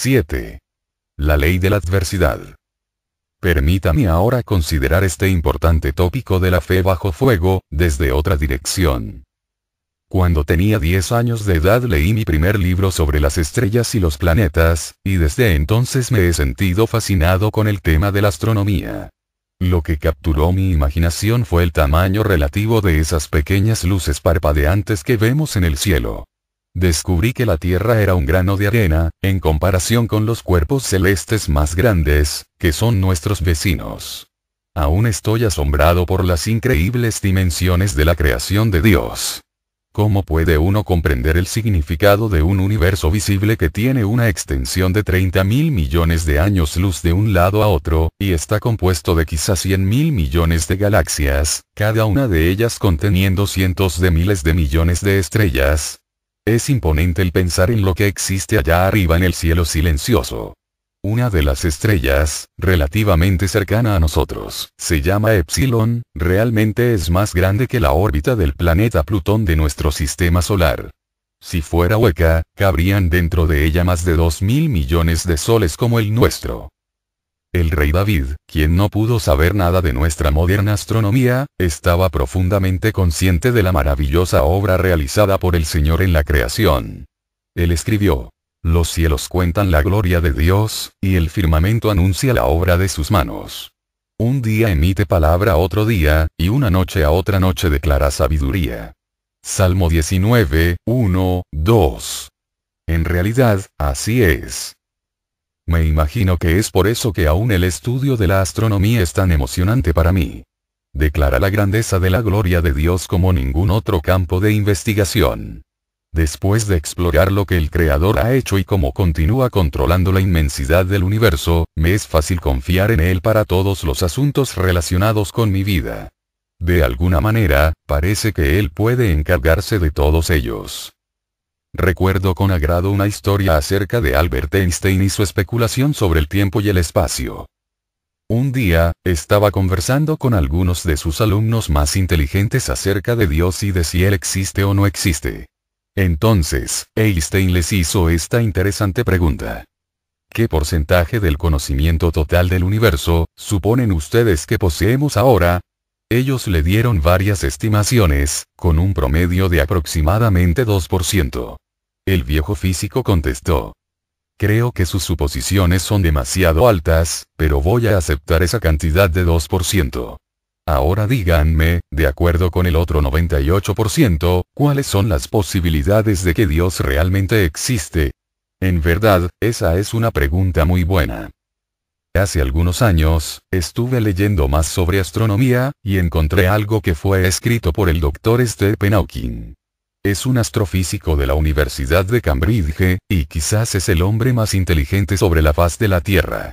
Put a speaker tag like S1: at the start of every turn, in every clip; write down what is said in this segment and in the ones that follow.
S1: 7. La ley de la adversidad. Permítame ahora considerar este importante tópico de la fe bajo fuego, desde otra dirección. Cuando tenía 10 años de edad leí mi primer libro sobre las estrellas y los planetas, y desde entonces me he sentido fascinado con el tema de la astronomía. Lo que capturó mi imaginación fue el tamaño relativo de esas pequeñas luces parpadeantes que vemos en el cielo. Descubrí que la Tierra era un grano de arena, en comparación con los cuerpos celestes más grandes, que son nuestros vecinos. Aún estoy asombrado por las increíbles dimensiones de la creación de Dios. ¿Cómo puede uno comprender el significado de un universo visible que tiene una extensión de 30.000 millones de años luz de un lado a otro, y está compuesto de quizás 100.000 millones de galaxias, cada una de ellas conteniendo cientos de miles de millones de estrellas? Es imponente el pensar en lo que existe allá arriba en el cielo silencioso. Una de las estrellas, relativamente cercana a nosotros, se llama Epsilon, realmente es más grande que la órbita del planeta Plutón de nuestro sistema solar. Si fuera hueca, cabrían dentro de ella más de 2.000 millones de soles como el nuestro. El rey David, quien no pudo saber nada de nuestra moderna astronomía, estaba profundamente consciente de la maravillosa obra realizada por el Señor en la creación. Él escribió: «Los cielos cuentan la gloria de Dios, y el firmamento anuncia la obra de sus manos. Un día emite palabra a otro día, y una noche a otra noche declara sabiduría». Salmo 19, 1, 2. En realidad, así es. Me imagino que es por eso que aún el estudio de la astronomía es tan emocionante para mí. Declara la grandeza de la gloria de Dios como ningún otro campo de investigación. Después de explorar lo que el Creador ha hecho y cómo continúa controlando la inmensidad del universo, me es fácil confiar en Él para todos los asuntos relacionados con mi vida. De alguna manera, parece que Él puede encargarse de todos ellos. Recuerdo con agrado una historia acerca de Albert Einstein y su especulación sobre el tiempo y el espacio. Un día, estaba conversando con algunos de sus alumnos más inteligentes acerca de Dios y de si Él existe o no existe. Entonces, Einstein les hizo esta interesante pregunta. ¿Qué porcentaje del conocimiento total del universo suponen ustedes que poseemos ahora? Ellos le dieron varias estimaciones, con un promedio de aproximadamente 2%. El viejo físico contestó: «Creo que sus suposiciones son demasiado altas, pero voy a aceptar esa cantidad de 2%. Ahora díganme, de acuerdo con el otro 98%, ¿cuáles son las posibilidades de que Dios realmente existe?» En verdad, esa es una pregunta muy buena. Hace algunos años, estuve leyendo más sobre astronomía, y encontré algo que fue escrito por el Dr. Stephen Hawking. Es un astrofísico de la Universidad de Cambridge, y quizás es el hombre más inteligente sobre la faz de la Tierra.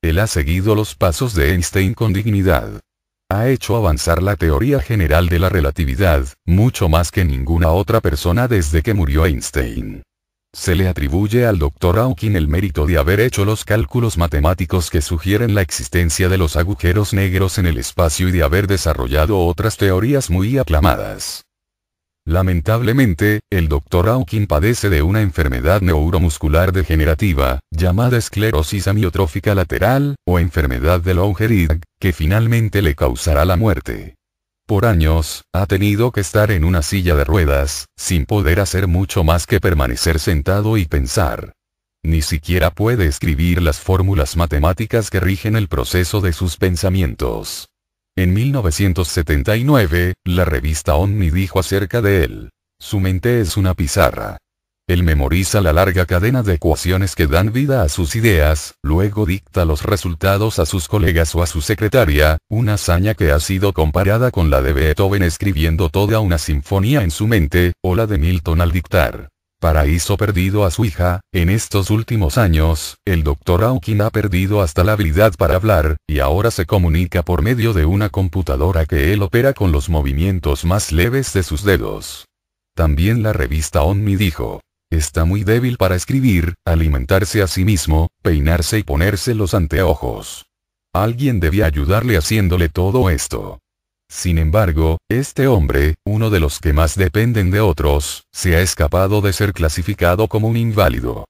S1: Él ha seguido los pasos de Einstein con dignidad. Ha hecho avanzar la teoría general de la relatividad, mucho más que ninguna otra persona desde que murió Einstein. Se le atribuye al Dr. Hawking el mérito de haber hecho los cálculos matemáticos que sugieren la existencia de los agujeros negros en el espacio y de haber desarrollado otras teorías muy aclamadas. Lamentablemente, el Dr. Hawking padece de una enfermedad neuromuscular degenerativa, llamada esclerosis amiotrófica lateral, o enfermedad de Lou Gehrig, que finalmente le causará la muerte. Por años, ha tenido que estar en una silla de ruedas, sin poder hacer mucho más que permanecer sentado y pensar. Ni siquiera puede escribir las fórmulas matemáticas que rigen el proceso de sus pensamientos. En 1979, la revista Omni dijo acerca de él: «Su mente es una pizarra. Él memoriza la larga cadena de ecuaciones que dan vida a sus ideas, luego dicta los resultados a sus colegas o a su secretaria, una hazaña que ha sido comparada con la de Beethoven escribiendo toda una sinfonía en su mente, o la de Milton al dictar Paraíso Perdido a su hija». En estos últimos años, el Dr. Hawking ha perdido hasta la habilidad para hablar, y ahora se comunica por medio de una computadora que él opera con los movimientos más leves de sus dedos. También la revista Omni dijo: «Está muy débil para escribir, alimentarse a sí mismo, peinarse y ponerse los anteojos. Alguien debía ayudarle haciéndole todo esto». Sin embargo, este hombre, uno de los que más dependen de otros, se ha escapado de ser clasificado como un inválido.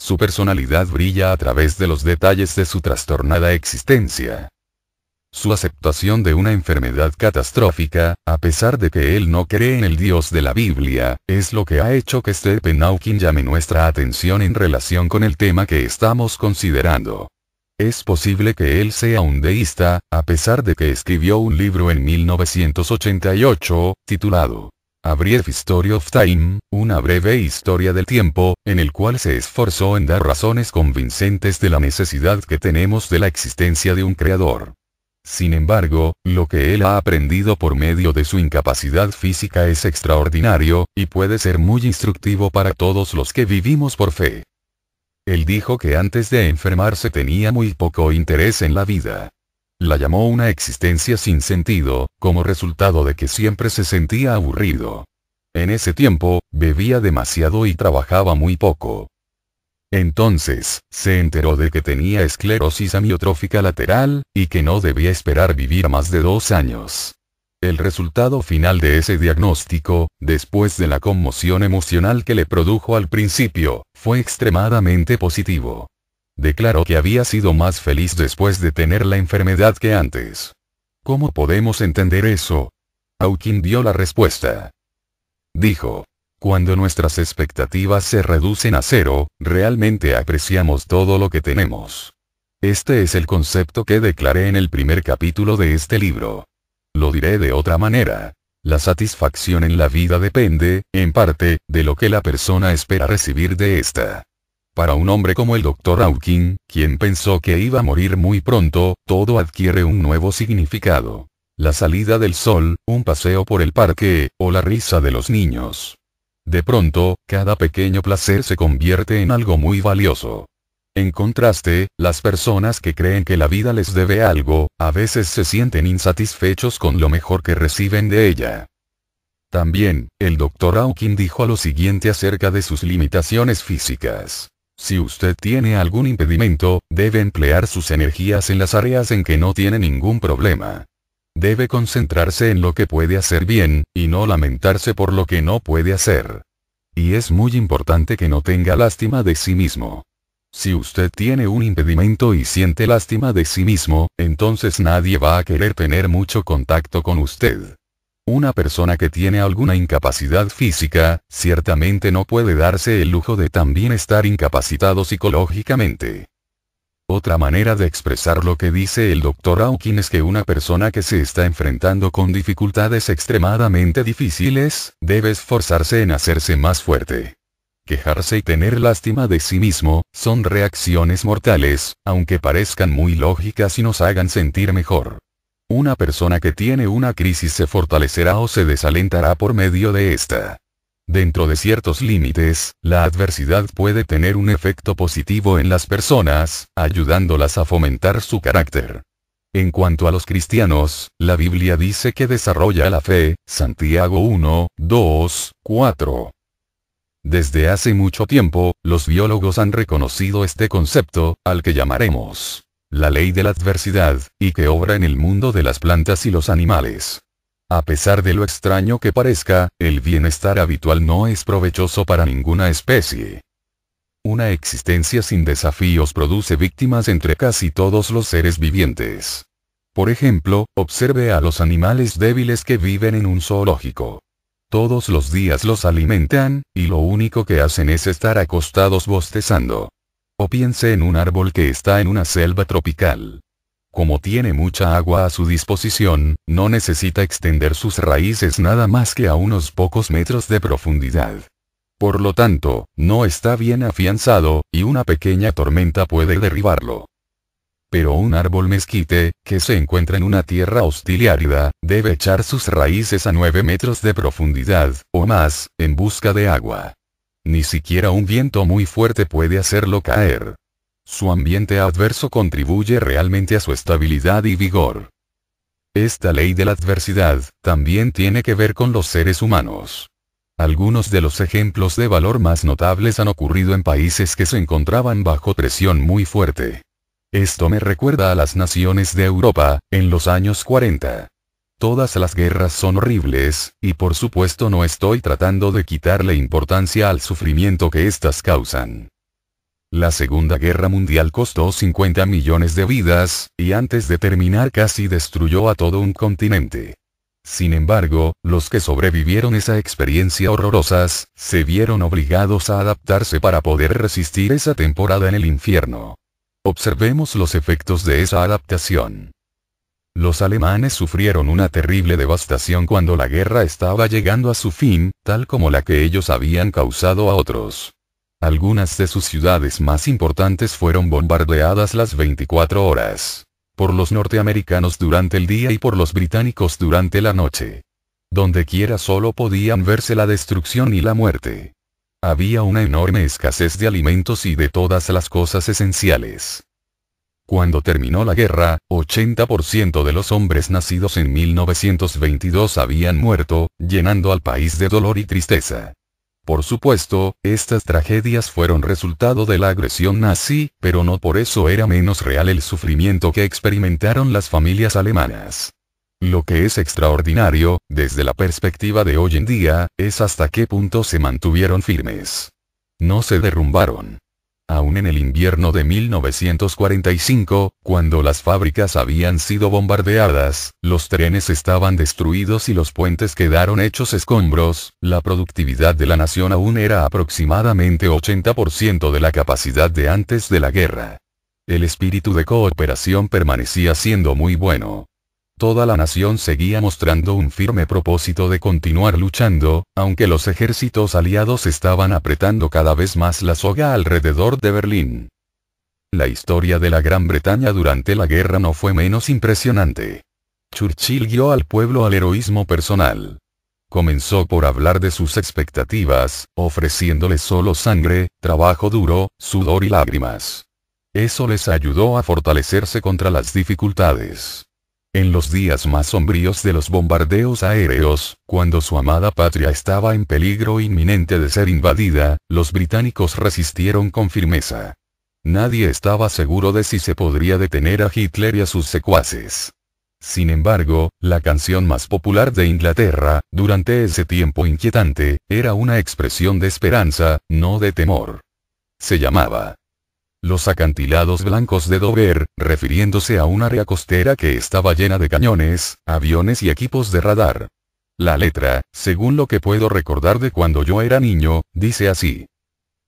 S1: Su personalidad brilla a través de los detalles de su trastornada existencia. Su aceptación de una enfermedad catastrófica, a pesar de que él no cree en el Dios de la Biblia, es lo que ha hecho que Stephen Hawking llame nuestra atención en relación con el tema que estamos considerando. Es posible que él sea un deísta, a pesar de que escribió un libro en 1988, titulado A Brief History of Time, una breve historia del tiempo, en el cual se esforzó en dar razones convincentes de la necesidad que tenemos de la existencia de un creador. Sin embargo, lo que él ha aprendido por medio de su incapacidad física es extraordinario, y puede ser muy instructivo para todos los que vivimos por fe. Él dijo que antes de enfermarse tenía muy poco interés en la vida. La llamó una existencia sin sentido, como resultado de que siempre se sentía aburrido. En ese tiempo, bebía demasiado y trabajaba muy poco. Entonces, se enteró de que tenía esclerosis amiotrófica lateral, y que no debía esperar vivir más de 2 años. El resultado final de ese diagnóstico, después de la conmoción emocional que le produjo al principio, fue extremadamente positivo. Declaró que había sido más feliz después de tener la enfermedad que antes. ¿Cómo podemos entender eso? Hawking dio la respuesta. Dijo: cuando nuestras expectativas se reducen a cero, realmente apreciamos todo lo que tenemos. Este es el concepto que declaré en el primer capítulo de este libro. Lo diré de otra manera. La satisfacción en la vida depende, en parte, de lo que la persona espera recibir de esta. Para un hombre como el Dr. Hawking, quien pensó que iba a morir muy pronto, todo adquiere un nuevo significado. La salida del sol, un paseo por el parque, o la risa de los niños. De pronto, cada pequeño placer se convierte en algo muy valioso. En contraste, las personas que creen que la vida les debe algo, a veces se sienten insatisfechos con lo mejor que reciben de ella. También, el Dr. Hawking dijo lo siguiente acerca de sus limitaciones físicas. Si usted tiene algún impedimento, debe emplear sus energías en las áreas en que no tiene ningún problema. Debe concentrarse en lo que puede hacer bien, y no lamentarse por lo que no puede hacer. Y es muy importante que no tenga lástima de sí mismo. Si usted tiene un impedimento y siente lástima de sí mismo, entonces nadie va a querer tener mucho contacto con usted. Una persona que tiene alguna incapacidad física, ciertamente no puede darse el lujo de también estar incapacitado psicológicamente. Otra manera de expresar lo que dice el Dr. Hawking es que una persona que se está enfrentando con dificultades extremadamente difíciles, debe esforzarse en hacerse más fuerte. Quejarse y tener lástima de sí mismo, son reacciones mortales, aunque parezcan muy lógicas y nos hagan sentir mejor. Una persona que tiene una crisis se fortalecerá o se desalentará por medio de esta. Dentro de ciertos límites, la adversidad puede tener un efecto positivo en las personas, ayudándolas a fomentar su carácter. En cuanto a los cristianos, la Biblia dice que desarrolla la fe, Santiago 1, 2, 4. Desde hace mucho tiempo, los biólogos han reconocido este concepto, al que llamaremos la ley de la adversidad, y que obra en el mundo de las plantas y los animales. A pesar de lo extraño que parezca, el bienestar habitual no es provechoso para ninguna especie. Una existencia sin desafíos produce víctimas entre casi todos los seres vivientes. Por ejemplo, observe a los animales débiles que viven en un zoológico. Todos los días los alimentan, y lo único que hacen es estar acostados bostezando. O piense en un árbol que está en una selva tropical. Como tiene mucha agua a su disposición, no necesita extender sus raíces nada más que a unos pocos metros de profundidad. Por lo tanto, no está bien afianzado, y una pequeña tormenta puede derribarlo. Pero un árbol mezquite, que se encuentra en una tierra hostil y árida, debe echar sus raíces a 9 metros de profundidad, o más, en busca de agua. Ni siquiera un viento muy fuerte puede hacerlo caer. Su ambiente adverso contribuye realmente a su estabilidad y vigor. Esta ley de la adversidad, también tiene que ver con los seres humanos. Algunos de los ejemplos de valor más notables han ocurrido en países que se encontraban bajo presión muy fuerte. Esto me recuerda a las naciones de Europa, en los años 40. Todas las guerras son horribles, y por supuesto no estoy tratando de quitarle importancia al sufrimiento que éstas causan. La Segunda Guerra Mundial costó 50 millones de vidas, y antes de terminar casi destruyó a todo un continente. Sin embargo, los que sobrevivieron esa experiencia horrorosas, se vieron obligados a adaptarse para poder resistir esa temporada en el infierno. Observemos los efectos de esa adaptación. Los alemanes sufrieron una terrible devastación cuando la guerra estaba llegando a su fin, tal como la que ellos habían causado a otros. Algunas de sus ciudades más importantes fueron bombardeadas las 24 horas. Por los norteamericanos durante el día y por los británicos durante la noche. Dondequiera solo podían verse la destrucción y la muerte. Había una enorme escasez de alimentos y de todas las cosas esenciales. Cuando terminó la guerra, 80% de los hombres nacidos en 1922 habían muerto, llenando al país de dolor y tristeza. Por supuesto, estas tragedias fueron resultado de la agresión nazi, pero no por eso era menos real el sufrimiento que experimentaron las familias alemanas. Lo que es extraordinario, desde la perspectiva de hoy en día, es hasta qué punto se mantuvieron firmes. No se derrumbaron. Aún en el invierno de 1945, cuando las fábricas habían sido bombardeadas, los trenes estaban destruidos y los puentes quedaron hechos escombros, la productividad de la nación aún era aproximadamente 80% de la capacidad de antes de la guerra. El espíritu de cooperación permanecía siendo muy bueno. Toda la nación seguía mostrando un firme propósito de continuar luchando, aunque los ejércitos aliados estaban apretando cada vez más la soga alrededor de Berlín. La historia de la Gran Bretaña durante la guerra no fue menos impresionante. Churchill guió al pueblo al heroísmo personal. Comenzó por hablar de sus expectativas, ofreciéndoles solo sangre, trabajo duro, sudor y lágrimas. Eso les ayudó a fortalecerse contra las dificultades. En los días más sombríos de los bombardeos aéreos, cuando su amada patria estaba en peligro inminente de ser invadida, los británicos resistieron con firmeza. Nadie estaba seguro de si se podría detener a Hitler y a sus secuaces. Sin embargo, la canción más popular de Inglaterra, durante ese tiempo inquietante, era una expresión de esperanza, no de temor. Se llamaba Los acantilados blancos de Dover, refiriéndose a un área costera que estaba llena de cañones, aviones y equipos de radar. La letra, según lo que puedo recordar de cuando yo era niño, dice así.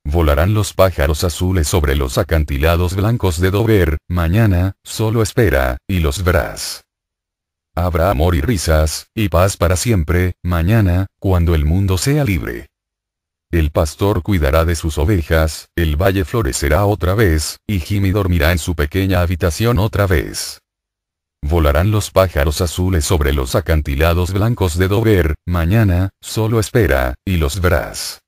S1: Volarán los pájaros azules sobre los acantilados blancos de Dover, mañana, solo espera, y los verás. Habrá amor y risas, y paz para siempre, mañana, cuando el mundo sea libre. El pastor cuidará de sus ovejas, el valle florecerá otra vez, y Jimmy dormirá en su pequeña habitación otra vez. Volarán los pájaros azules sobre los acantilados blancos de Dover, mañana, solo espera, y los verás.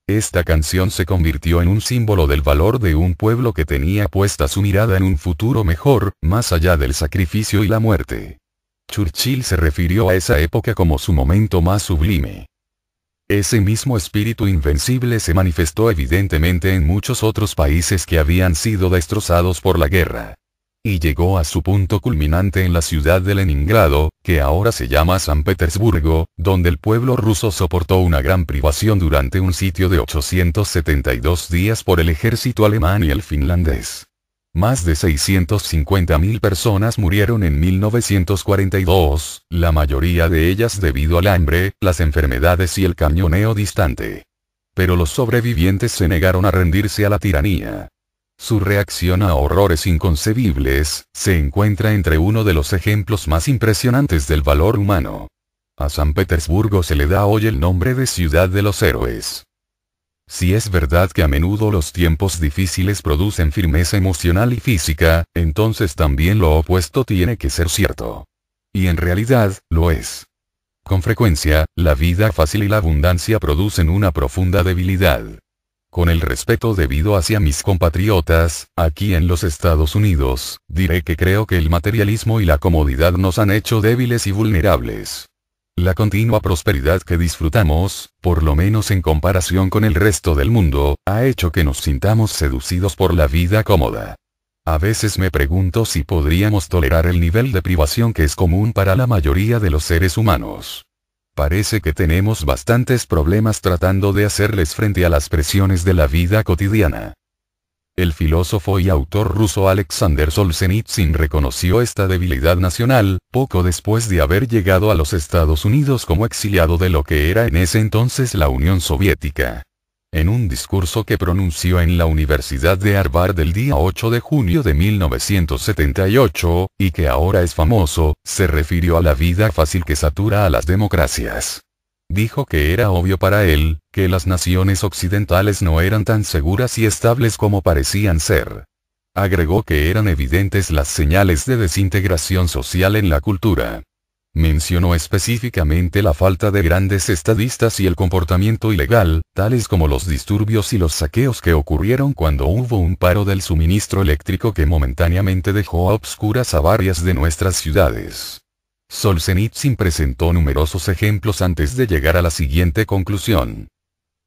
S1: Esta canción se convirtió en un símbolo del valor de un pueblo que tenía puesta su mirada en un futuro mejor, más allá del sacrificio y la muerte. Churchill se refirió a esa época como su momento más sublime. Ese mismo espíritu invencible se manifestó evidentemente en muchos otros países que habían sido destrozados por la guerra. Y llegó a su punto culminante en la ciudad de Leningrado, que ahora se llama San Petersburgo, donde el pueblo ruso soportó una gran privación durante un sitio de 872 días por el ejército alemán y el finlandés. Más de 650.000 personas murieron en 1942, la mayoría de ellas debido al hambre, las enfermedades y el cañoneo distante. Pero los sobrevivientes se negaron a rendirse a la tiranía. Su reacción a horrores inconcebibles, se encuentra entre uno de los ejemplos más impresionantes del valor humano. A San Petersburgo se le da hoy el nombre de Ciudad de los Héroes. Si es verdad que a menudo los tiempos difíciles producen firmeza emocional y física, entonces también lo opuesto tiene que ser cierto. Y en realidad, lo es. Con frecuencia, la vida fácil y la abundancia producen una profunda debilidad. Con el respeto debido hacia mis compatriotas, aquí en los Estados Unidos, diré que creo que el materialismo y la comodidad nos han hecho débiles y vulnerables. La continua prosperidad que disfrutamos, por lo menos en comparación con el resto del mundo, ha hecho que nos sintamos seducidos por la vida cómoda. A veces me pregunto si podríamos tolerar el nivel de privación que es común para la mayoría de los seres humanos. Parece que tenemos bastantes problemas tratando de hacerles frente a las presiones de la vida cotidiana. El filósofo y autor ruso Alexander Solzhenitsyn reconoció esta debilidad nacional, poco después de haber llegado a los Estados Unidos como exiliado de lo que era en ese entonces la Unión Soviética. En un discurso que pronunció en la Universidad de Harvard el día 8 de junio de 1978, y que ahora es famoso, se refirió a la vida fácil que satura a las democracias. Dijo que era obvio para él, que las naciones occidentales no eran tan seguras y estables como parecían ser. Agregó que eran evidentes las señales de desintegración social en la cultura. Mencionó específicamente la falta de grandes estadistas y el comportamiento ilegal, tales como los disturbios y los saqueos que ocurrieron cuando hubo un paro del suministro eléctrico que momentáneamente dejó a obscuras a varias de nuestras ciudades. Solzhenitsyn presentó numerosos ejemplos antes de llegar a la siguiente conclusión.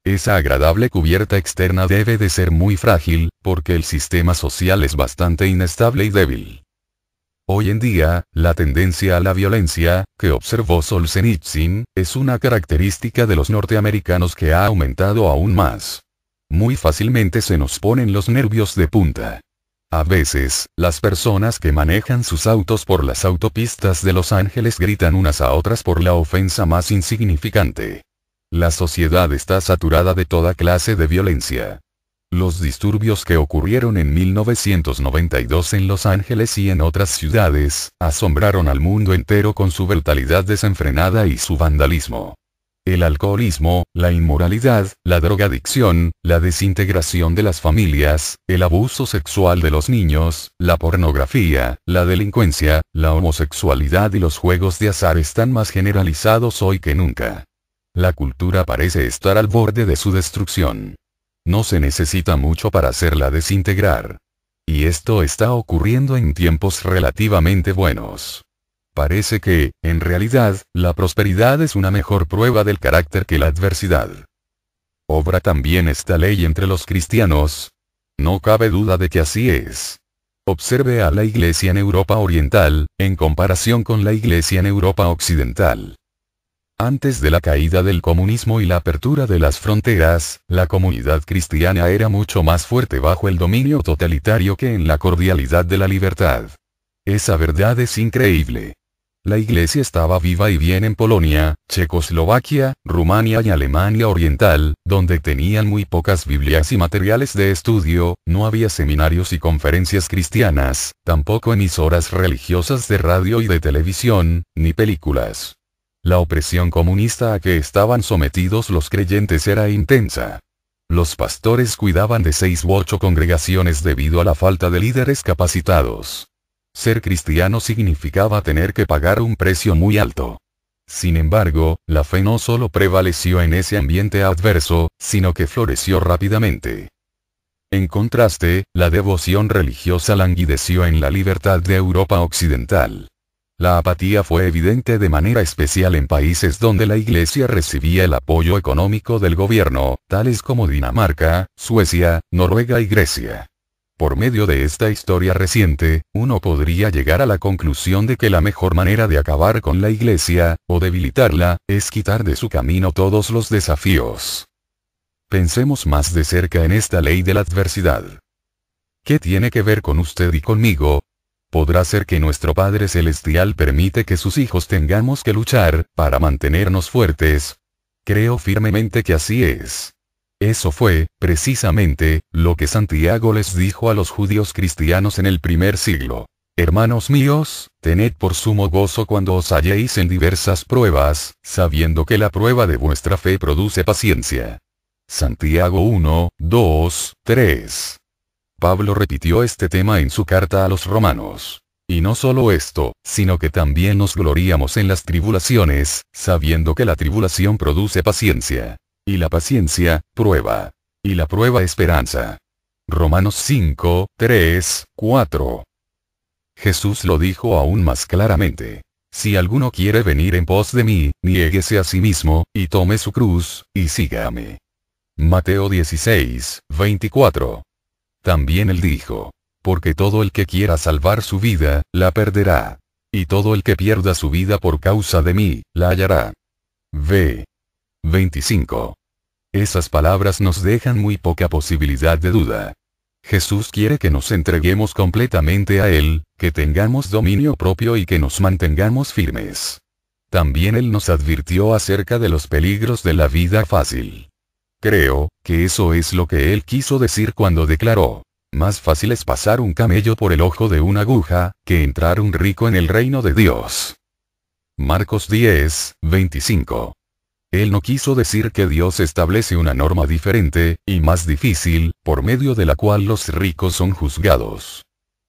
S1: Esa agradable cubierta externa debe de ser muy frágil, porque el sistema social es bastante inestable y débil. Hoy en día, la tendencia a la violencia, que observó Solzhenitsyn, es una característica de los norteamericanos que ha aumentado aún más. Muy fácilmente se nos ponen los nervios de punta. A veces, las personas que manejan sus autos por las autopistas de Los Ángeles gritan unas a otras por la ofensa más insignificante. La sociedad está saturada de toda clase de violencia. Los disturbios que ocurrieron en 1992 en Los Ángeles y en otras ciudades, asombraron al mundo entero con su brutalidad desenfrenada y su vandalismo. El alcoholismo, la inmoralidad, la drogadicción, la desintegración de las familias, el abuso sexual de los niños, la pornografía, la delincuencia, la homosexualidad y los juegos de azar están más generalizados hoy que nunca. La cultura parece estar al borde de su destrucción. No se necesita mucho para hacerla desintegrar. Y esto está ocurriendo en tiempos relativamente buenos. Parece que, en realidad, la prosperidad es una mejor prueba del carácter que la adversidad. ¿Obra también esta ley entre los cristianos? No cabe duda de que así es. Observe a la Iglesia en Europa Oriental, en comparación con la Iglesia en Europa Occidental. Antes de la caída del comunismo y la apertura de las fronteras, la comunidad cristiana era mucho más fuerte bajo el dominio totalitario que en la cordialidad de la libertad. Esa verdad es increíble. La Iglesia estaba viva y bien en Polonia, Checoslovaquia, Rumania y Alemania Oriental, donde tenían muy pocas Biblias y materiales de estudio, no había seminarios y conferencias cristianas, tampoco emisoras religiosas de radio y de televisión, ni películas. La opresión comunista a que estaban sometidos los creyentes era intensa. Los pastores cuidaban de 6 u 8 congregaciones debido a la falta de líderes capacitados. Ser cristiano significaba tener que pagar un precio muy alto. Sin embargo, la fe no solo prevaleció en ese ambiente adverso, sino que floreció rápidamente. En contraste, la devoción religiosa languideció en la libertad de Europa Occidental. La apatía fue evidente de manera especial en países donde la Iglesia recibía el apoyo económico del gobierno, tales como Dinamarca, Suecia, Noruega y Grecia. Por medio de esta historia reciente, uno podría llegar a la conclusión de que la mejor manera de acabar con la Iglesia, o debilitarla, es quitar de su camino todos los desafíos. Pensemos más de cerca en esta ley de la adversidad. ¿Qué tiene que ver con usted y conmigo? ¿Podrá ser que nuestro Padre Celestial permite que sus hijos tengamos que luchar, para mantenernos fuertes? Creo firmemente que así es. Eso fue, precisamente, lo que Santiago les dijo a los judíos cristianos en el primer siglo. Hermanos míos, tened por sumo gozo cuando os halléis en diversas pruebas, sabiendo que la prueba de vuestra fe produce paciencia. Santiago 1, 2, 3. Pablo repitió este tema en su carta a los romanos. Y no solo esto, sino que también nos gloriamos en las tribulaciones, sabiendo que la tribulación produce paciencia. Y la paciencia, prueba. Y la prueba, esperanza. Romanos 5, 3, 4. Jesús lo dijo aún más claramente. Si alguno quiere venir en pos de mí, niéguese a sí mismo, y tome su cruz, y sígame. Mateo 16, 24. También él dijo, porque todo el que quiera salvar su vida, la perderá. Y todo el que pierda su vida por causa de mí, la hallará. V. 25. Esas palabras nos dejan muy poca posibilidad de duda. Jesús quiere que nos entreguemos completamente a Él, que tengamos dominio propio y que nos mantengamos firmes. También Él nos advirtió acerca de los peligros de la vida fácil. Creo que eso es lo que Él quiso decir cuando declaró: más fácil es pasar un camello por el ojo de una aguja, que entrar un rico en el reino de Dios. Marcos 10, 25. Él no quiso decir que Dios establece una norma diferente, y más difícil, por medio de la cual los ricos son juzgados.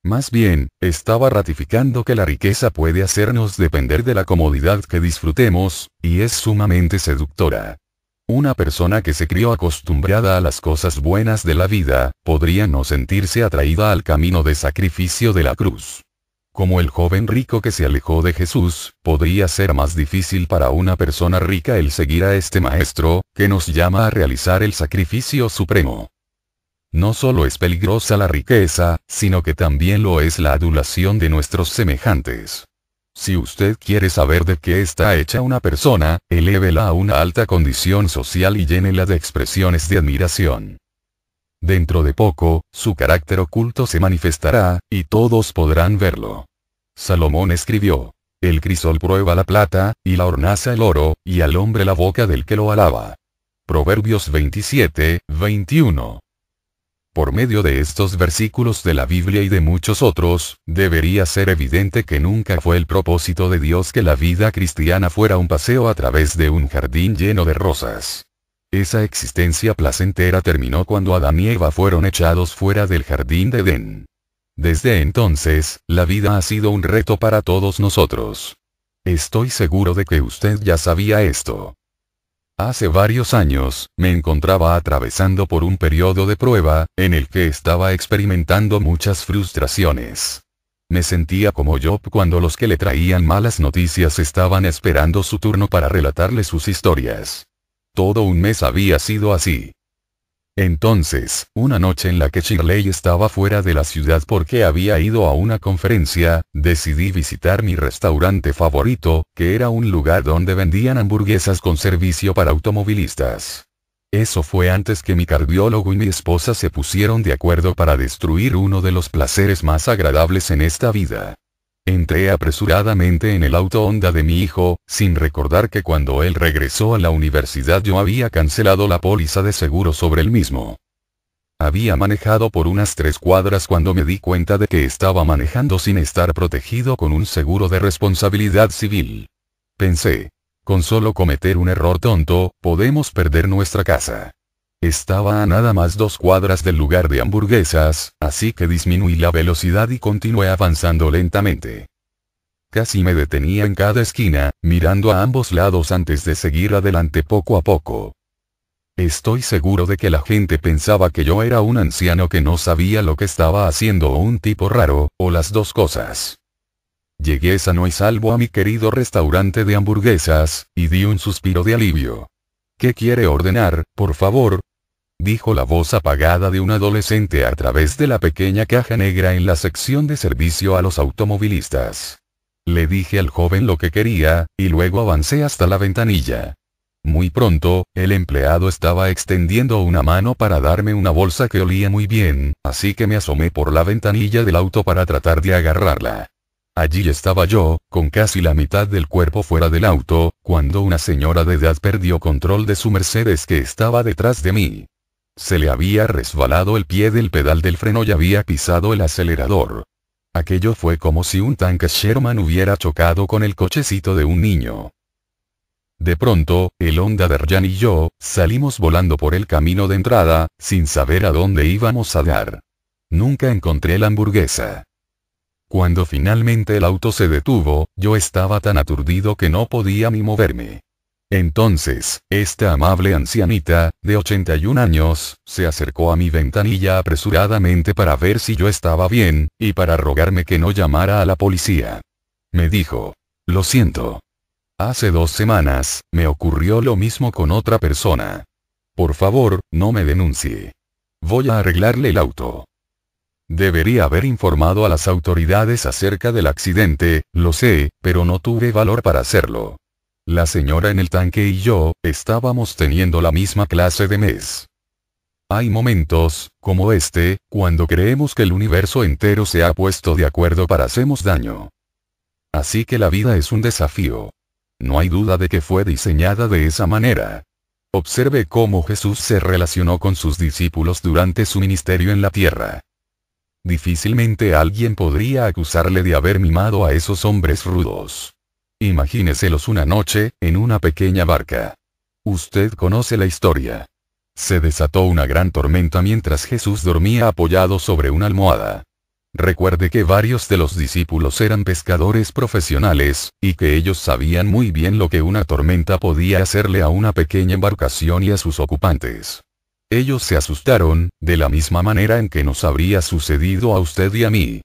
S1: Más bien, estaba ratificando que la riqueza puede hacernos depender de la comodidad que disfrutemos, y es sumamente seductora. Una persona que se crió acostumbrada a las cosas buenas de la vida, podría no sentirse atraída al camino de sacrificio de la cruz. Como el joven rico que se alejó de Jesús, podría ser más difícil para una persona rica el seguir a este maestro, que nos llama a realizar el sacrificio supremo. No solo es peligrosa la riqueza, sino que también lo es la adulación de nuestros semejantes. Si usted quiere saber de qué está hecha una persona, elévela a una alta condición social y llénela de expresiones de admiración. Dentro de poco, su carácter oculto se manifestará, y todos podrán verlo. Salomón escribió: el crisol prueba la plata, y la hornaza el oro, y al hombre la boca del que lo alaba. Proverbios 27, 21. Por medio de estos versículos de la Biblia y de muchos otros, debería ser evidente que nunca fue el propósito de Dios que la vida cristiana fuera un paseo a través de un jardín lleno de rosas. Esa existencia placentera terminó cuando Adán y Eva fueron echados fuera del jardín de Edén. Desde entonces, la vida ha sido un reto para todos nosotros. Estoy seguro de que usted ya sabía esto. Hace varios años, me encontraba atravesando por un periodo de prueba, en el que estaba experimentando muchas frustraciones. Me sentía como Job cuando los que le traían malas noticias estaban esperando su turno para relatarle sus historias. Todo un mes había sido así. Entonces, una noche en la que Shirley estaba fuera de la ciudad porque había ido a una conferencia, decidí visitar mi restaurante favorito, que era un lugar donde vendían hamburguesas con servicio para automovilistas. Eso fue antes que mi cardiólogo y mi esposa se pusieron de acuerdo para destruir uno de los placeres más agradables en esta vida. Entré apresuradamente en el auto Honda de mi hijo, sin recordar que cuando él regresó a la universidad yo había cancelado la póliza de seguro sobre el mismo. Había manejado por unas 3 cuadras cuando me di cuenta de que estaba manejando sin estar protegido con un seguro de responsabilidad civil. Pensé: con solo cometer un error tonto, podemos perder nuestra casa. Estaba a nada más 2 cuadras del lugar de hamburguesas, así que disminuí la velocidad y continué avanzando lentamente. Casi me detenía en cada esquina, mirando a ambos lados antes de seguir adelante poco a poco. Estoy seguro de que la gente pensaba que yo era un anciano que no sabía lo que estaba haciendo o un tipo raro, o las dos cosas. Llegué sano y salvo a mi querido restaurante de hamburguesas, y di un suspiro de alivio. ¿Qué quiere ordenar, por favor?, dijo la voz apagada de un adolescente a través de la pequeña caja negra en la sección de servicio a los automovilistas. Le dije al joven lo que quería, y luego avancé hasta la ventanilla. Muy pronto, el empleado estaba extendiendo una mano para darme una bolsa que olía muy bien, así que me asomé por la ventanilla del auto para tratar de agarrarla. Allí estaba yo, con casi la mitad del cuerpo fuera del auto, cuando una señora de edad perdió control de su Mercedes que estaba detrás de mí. Se le había resbalado el pie del pedal del freno y había pisado el acelerador. Aquello fue como si un tanque Sherman hubiera chocado con el cochecito de un niño. De pronto, el Honda de Ryan y yo, salimos volando por el camino de entrada, sin saber a dónde íbamos a dar. Nunca encontré la hamburguesa. Cuando finalmente el auto se detuvo, yo estaba tan aturdido que no podía ni moverme. Entonces, esta amable ancianita, de 81 años, se acercó a mi ventanilla apresuradamente para ver si yo estaba bien, y para rogarme que no llamara a la policía. Me dijo: lo siento. Hace 2 semanas, me ocurrió lo mismo con otra persona. Por favor, no me denuncie. Voy a arreglarle el auto. Debería haber informado a las autoridades acerca del accidente, lo sé, pero no tuve valor para hacerlo. La señora en el tanque y yo, estábamos teniendo la misma clase de mes. Hay momentos, como este, cuando creemos que el universo entero se ha puesto de acuerdo para hacernos daño. Así que la vida es un desafío. No hay duda de que fue diseñada de esa manera. Observe cómo Jesús se relacionó con sus discípulos durante su ministerio en la tierra. Difícilmente alguien podría acusarle de haber mimado a esos hombres rudos. Imagíneselos una noche, en una pequeña barca. Usted conoce la historia. Se desató una gran tormenta mientras Jesús dormía apoyado sobre una almohada. Recuerde que varios de los discípulos eran pescadores profesionales, y que ellos sabían muy bien lo que una tormenta podía hacerle a una pequeña embarcación y a sus ocupantes. Ellos se asustaron, de la misma manera en que nos habría sucedido a usted y a mí.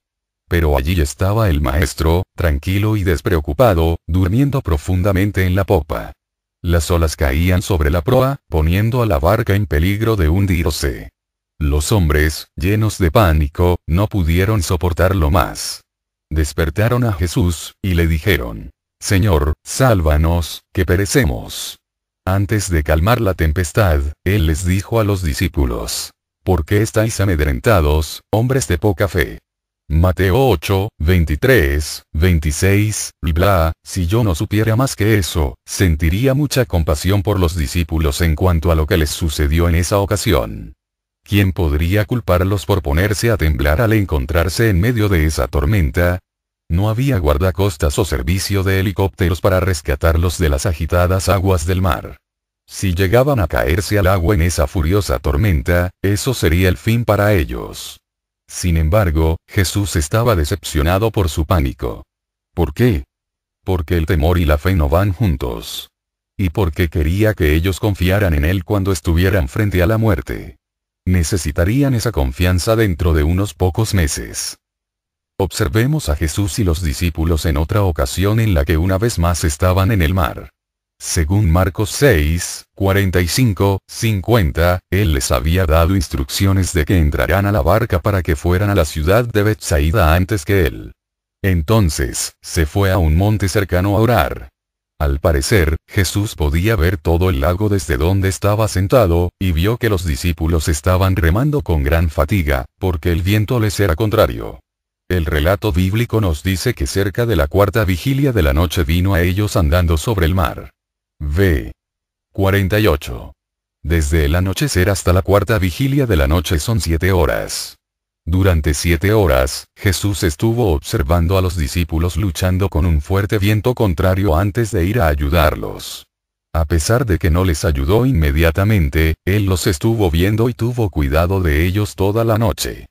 S1: Pero allí estaba el maestro, tranquilo y despreocupado, durmiendo profundamente en la popa. Las olas caían sobre la proa, poniendo a la barca en peligro de hundirse. Los hombres, llenos de pánico, no pudieron soportarlo más. Despertaron a Jesús, y le dijeron: «Señor, sálvanos, que perecemos». Antes de calmar la tempestad, él les dijo a los discípulos: «¿Por qué estáis amedrentados, hombres de poca fe?». Mateo 8, 23, 26, bla. Si yo no supiera más que eso, sentiría mucha compasión por los discípulos en cuanto a lo que les sucedió en esa ocasión. ¿Quién podría culparlos por ponerse a temblar al encontrarse en medio de esa tormenta? No había guardacostas o servicio de helicópteros para rescatarlos de las agitadas aguas del mar. Si llegaban a caerse al agua en esa furiosa tormenta, eso sería el fin para ellos. Sin embargo, Jesús estaba decepcionado por su pánico. ¿Por qué? Porque el temor y la fe no van juntos. Y porque quería que ellos confiaran en Él cuando estuvieran frente a la muerte. Necesitarían esa confianza dentro de unos pocos meses. Observemos a Jesús y los discípulos en otra ocasión en la que una vez más estaban en el mar. Según Marcos 6, 45, 50, Él les había dado instrucciones de que entraran a la barca para que fueran a la ciudad de Betsaida antes que Él. Entonces, se fue a un monte cercano a orar. Al parecer, Jesús podía ver todo el lago desde donde estaba sentado, y vio que los discípulos estaban remando con gran fatiga, porque el viento les era contrario. El relato bíblico nos dice que cerca de la cuarta vigilia de la noche vino a ellos andando sobre el mar. V. 48. Desde el anochecer hasta la cuarta vigilia de la noche son 7 horas. Durante 7 horas, Jesús estuvo observando a los discípulos luchando con un fuerte viento contrario antes de ir a ayudarlos. A pesar de que no les ayudó inmediatamente, Él los estuvo viendo y tuvo cuidado de ellos toda la noche.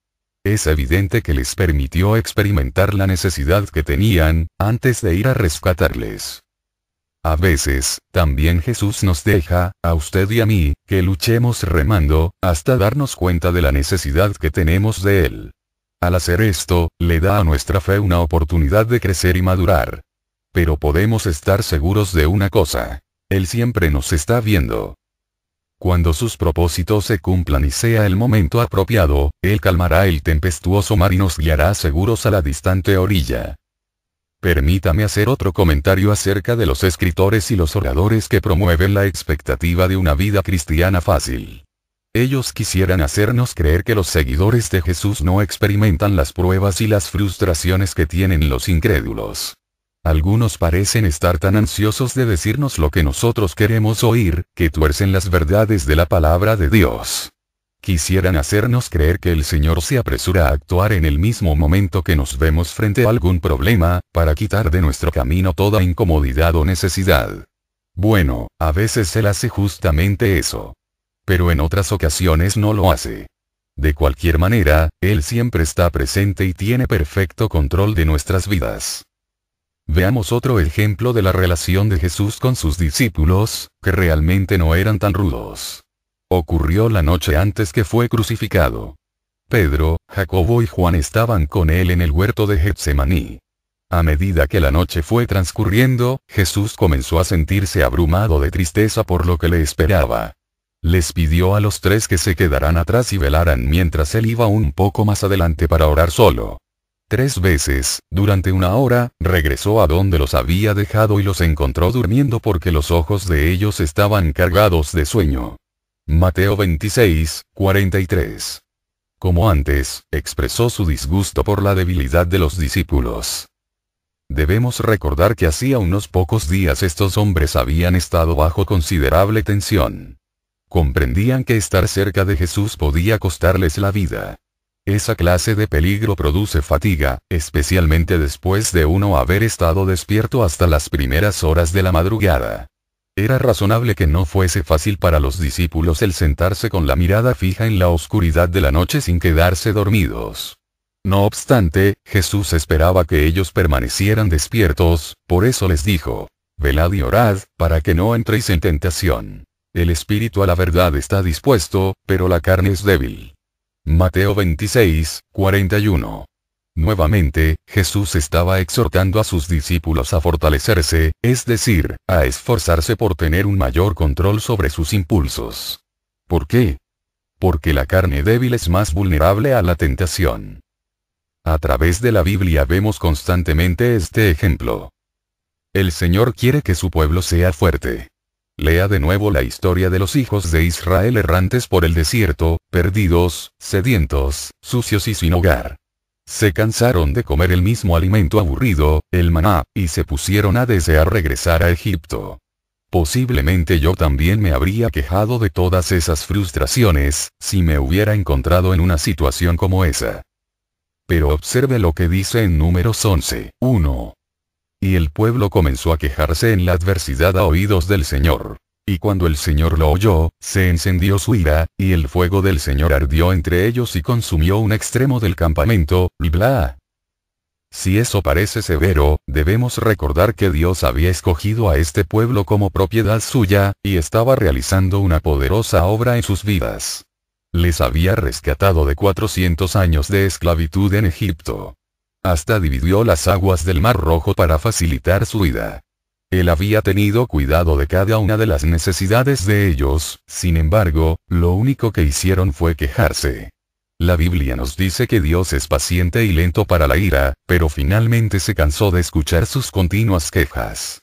S1: Es evidente que les permitió experimentar la necesidad que tenían, antes de ir a rescatarles. A veces, también Jesús nos deja, a usted y a mí, que luchemos remando, hasta darnos cuenta de la necesidad que tenemos de Él. Al hacer esto, le da a nuestra fe una oportunidad de crecer y madurar. Pero podemos estar seguros de una cosa: Él siempre nos está viendo. Cuando sus propósitos se cumplan y sea el momento apropiado, Él calmará el tempestuoso mar y nos guiará seguros a la distante orilla. Permítame hacer otro comentario acerca de los escritores y los oradores que promueven la expectativa de una vida cristiana fácil. Ellos quisieran hacernos creer que los seguidores de Jesús no experimentan las pruebas y las frustraciones que tienen los incrédulos. Algunos parecen estar tan ansiosos de decirnos lo que nosotros queremos oír, que tuercen las verdades de la palabra de Dios. Quisieran hacernos creer que el Señor se apresura a actuar en el mismo momento que nos vemos frente a algún problema, para quitar de nuestro camino toda incomodidad o necesidad. Bueno, a veces Él hace justamente eso. Pero en otras ocasiones no lo hace. De cualquier manera, Él siempre está presente y tiene perfecto control de nuestras vidas. Veamos otro ejemplo de la relación de Jesús con sus discípulos, que realmente no eran tan rudos. Ocurrió la noche antes que fue crucificado. Pedro, Jacobo y Juan estaban con él en el huerto de Getsemaní. A medida que la noche fue transcurriendo, Jesús comenzó a sentirse abrumado de tristeza por lo que le esperaba. Les pidió a los 3 que se quedaran atrás y velaran mientras él iba un poco más adelante para orar solo. 3 veces, durante una hora, regresó a donde los había dejado y los encontró durmiendo porque los ojos de ellos estaban cargados de sueño. Mateo 26, 43. Como antes, expresó su disgusto por la debilidad de los discípulos. Debemos recordar que hacía unos pocos días estos hombres habían estado bajo considerable tensión. Comprendían que estar cerca de Jesús podía costarles la vida. Esa clase de peligro produce fatiga, especialmente después de uno haber estado despierto hasta las primeras horas de la madrugada. Era razonable que no fuese fácil para los discípulos el sentarse con la mirada fija en la oscuridad de la noche sin quedarse dormidos. No obstante, Jesús esperaba que ellos permanecieran despiertos, por eso les dijo: velad y orad, para que no entréis en tentación. El espíritu a la verdad está dispuesto, pero la carne es débil. Mateo 26, 41. Nuevamente, Jesús estaba exhortando a sus discípulos a fortalecerse, es decir, a esforzarse por tener un mayor control sobre sus impulsos. ¿Por qué? Porque la carne débil es más vulnerable a la tentación. A través de la Biblia vemos constantemente este ejemplo. El Señor quiere que su pueblo sea fuerte. Lea de nuevo la historia de los hijos de Israel errantes por el desierto, perdidos, sedientos, sucios y sin hogar. Se cansaron de comer el mismo alimento aburrido, el maná, y se pusieron a desear regresar a Egipto. Posiblemente yo también me habría quejado de todas esas frustraciones, si me hubiera encontrado en una situación como esa. Pero observe lo que dice en Números 11, 1. Y el pueblo comenzó a quejarse en la adversidad a oídos del Señor. Y cuando el Señor lo oyó, se encendió su ira, y el fuego del Señor ardió entre ellos y consumió un extremo del campamento, y bla. Si eso parece severo, debemos recordar que Dios había escogido a este pueblo como propiedad suya, y estaba realizando una poderosa obra en sus vidas. Les había rescatado de 400 años de esclavitud en Egipto. Hasta dividió las aguas del Mar Rojo para facilitar su vida. Él había tenido cuidado de cada una de las necesidades de ellos, sin embargo, lo único que hicieron fue quejarse. La Biblia nos dice que Dios es paciente y lento para la ira, pero finalmente se cansó de escuchar sus continuas quejas.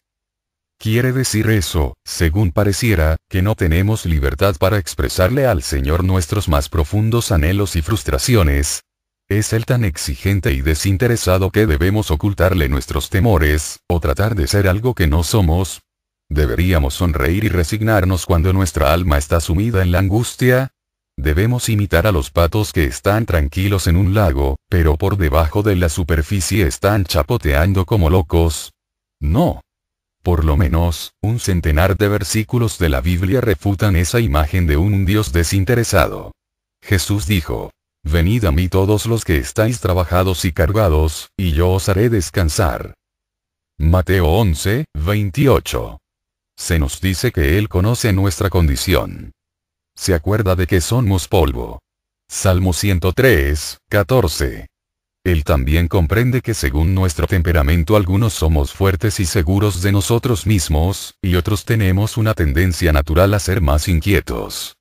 S1: Quiere decir eso, según pareciera, que no tenemos libertad para expresarle al Señor nuestros más profundos anhelos y frustraciones. ¿Es Él tan exigente y desinteresado que debemos ocultarle nuestros temores, o tratar de ser algo que no somos? ¿Deberíamos sonreír y resignarnos cuando nuestra alma está sumida en la angustia? ¿Debemos imitar a los patos que están tranquilos en un lago, pero por debajo de la superficie están chapoteando como locos? No. Por lo menos, un centenar de versículos de la Biblia refutan esa imagen de un Dios desinteresado. Jesús dijo: venid a mí todos los que estáis trabajados y cargados, y yo os haré descansar. Mateo 11, 28. Se nos dice que Él conoce nuestra condición. Se acuerda de que somos polvo. Salmo 103, 14. Él también comprende que según nuestro temperamento algunos somos fuertes y seguros de nosotros mismos, y otros tenemos una tendencia natural a ser más inquietos.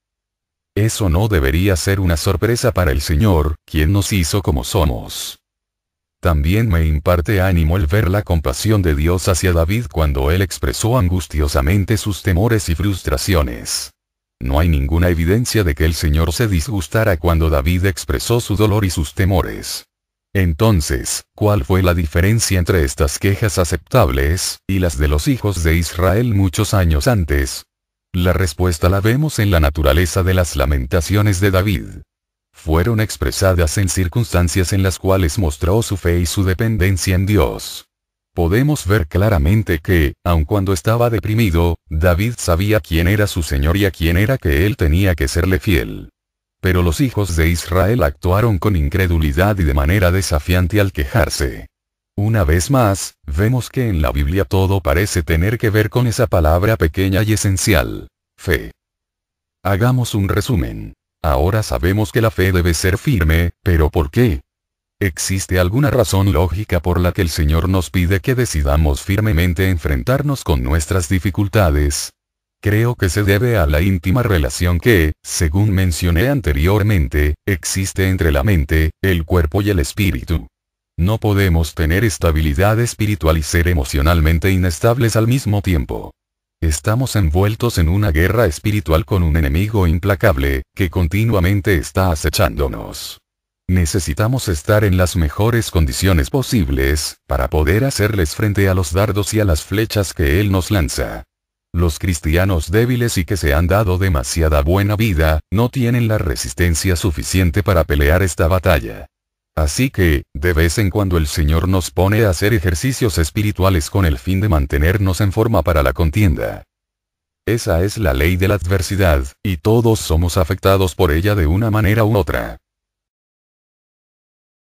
S1: Eso no debería ser una sorpresa para el Señor, quien nos hizo como somos. También me imparte ánimo el ver la compasión de Dios hacia David cuando él expresó angustiosamente sus temores y frustraciones. No hay ninguna evidencia de que el Señor se disgustara cuando David expresó su dolor y sus temores. Entonces, ¿cuál fue la diferencia entre estas quejas aceptables, y las de los hijos de Israel muchos años antes? La respuesta la vemos en la naturaleza de las lamentaciones de David. Fueron expresadas en circunstancias en las cuales mostró su fe y su dependencia en Dios. Podemos ver claramente que, aun cuando estaba deprimido, David sabía quién era su Señor y a quién era que él tenía que serle fiel. Pero los hijos de Israel actuaron con incredulidad y de manera desafiante al quejarse. Una vez más, vemos que en la Biblia todo parece tener que ver con esa palabra pequeña y esencial: fe. Hagamos un resumen. Ahora sabemos que la fe debe ser firme, pero ¿por qué? ¿Existe alguna razón lógica por la que el Señor nos pide que decidamos firmemente enfrentarnos con nuestras dificultades? Creo que se debe a la íntima relación que, según mencioné anteriormente, existe entre la mente, el cuerpo y el espíritu. No podemos tener estabilidad espiritual y ser emocionalmente inestables al mismo tiempo. Estamos envueltos en una guerra espiritual con un enemigo implacable, que continuamente está acechándonos. Necesitamos estar en las mejores condiciones posibles, para poder hacerles frente a los dardos y a las flechas que él nos lanza. Los cristianos débiles y que se han dado demasiada buena vida, no tienen la resistencia suficiente para pelear esta batalla. Así que, de vez en cuando el Señor nos pone a hacer ejercicios espirituales con el fin de mantenernos en forma para la contienda. Esa es la ley de la adversidad, y todos somos afectados por ella de una manera u otra.